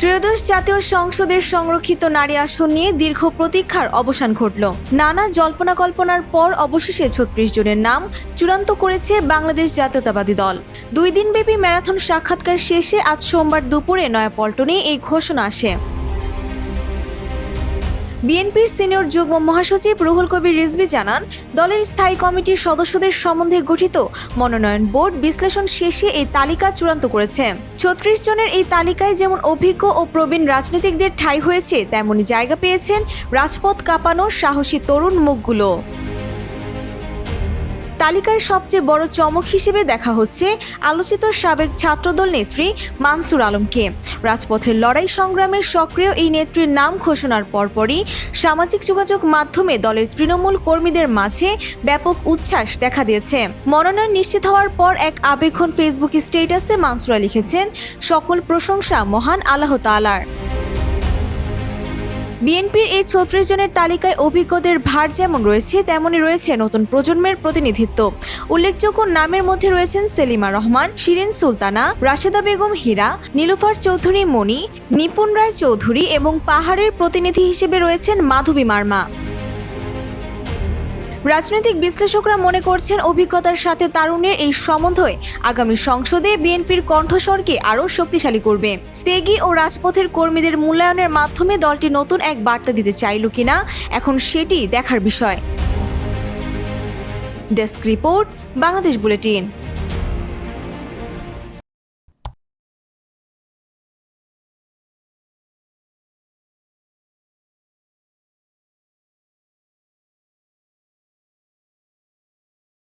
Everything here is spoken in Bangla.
ত্রয়োদশ জাতীয় সংসদের সংরক্ষিত নারী আসন নিয়ে দীর্ঘ প্রতীক্ষার অবসান ঘটল। নানা জল্পনা কল্পনার পর অবশেষে ৩৬ জনের নাম চূড়ান্ত করেছে বাংলাদেশ জাতীয়তাবাদী দল। 2 দিনব্যাপী ম্যারাথন সাক্ষাৎকার শেষে আজ সোমবার দুপুরে নয়াপল্টনে এই ঘোষণা আসে। বিএনপির সিনিয়র যুগ্ম মহাসচিব রুহুল কবির রিজভী জানান, দলের স্থায়ী কমিটির সদস্যদের সম্বন্ধে গঠিত মনোনয়ন বোর্ড বিশ্লেষণ শেষে এই তালিকা চূড়ান্ত করেছে। ৩৬ জনের এই তালিকায় যেমন অভিজ্ঞ ও প্রবীণ রাজনীতিকদের ঠাঁই হয়েছে, তেমনি জায়গা পেয়েছেন রাজপথ কাঁপানো সাহসী তরুণ মুখগুলো। তালিকায় সবচেয়ে বড় চমক হিসেবে দেখা হচ্ছে আলোচিত সাবেক ছাত্রদল নেত্রী মানসুর আলমকে। রাজপথের লড়াই সংগ্রামে সক্রিয় এই নেত্রীর নাম ঘোষণার পরপরই সামাজিক যোগাযোগ মাধ্যমে দলের তৃণমূল কর্মীদের মাঝে ব্যাপক উচ্ছ্বাস দেখা দিয়েছে। মনোনয়ন নিশ্চিত হওয়ার পর এক আবেগঘন ফেসবুক স্ট্যাটাসে মানসুরা লিখেছেন, সকল প্রশংসা মহান আল্লাহ তাআলার। বিএনপির এই ৩৬ জনের তালিকায় অভিজ্ঞদের ভার যেমন রয়েছে, তেমনি রয়েছে নতুন প্রজন্মের প্রতিনিধিত্ব। উল্লেখযোগ্য নামের মধ্যে রয়েছেন সেলিমা রহমান, শিরিন সুলতানা, রাশেদা বেগম হীরা, নীলুফার চৌধুরী মণি, নিপুণ রায় চৌধুরী এবং পাহাড়ের প্রতিনিধি হিসেবে রয়েছেন মাধবী মার্মা। রাজনৈতিক বিশ্লেষকরা মনে করছেন, অভিজ্ঞতার সাথে তারুণ্যের এই সমন্বয় আগামী সংসদে বিএনপির কণ্ঠস্বরকে আরও শক্তিশালী করবে। ত্যাগী ও রাজপথের কর্মীদের মূল্যায়নের মাধ্যমে দলটি নতুন এক বার্তা দিতে চাইল কিনা, এখন সেটি দেখার বিষয়। Desk report, Bangladesh bulletin.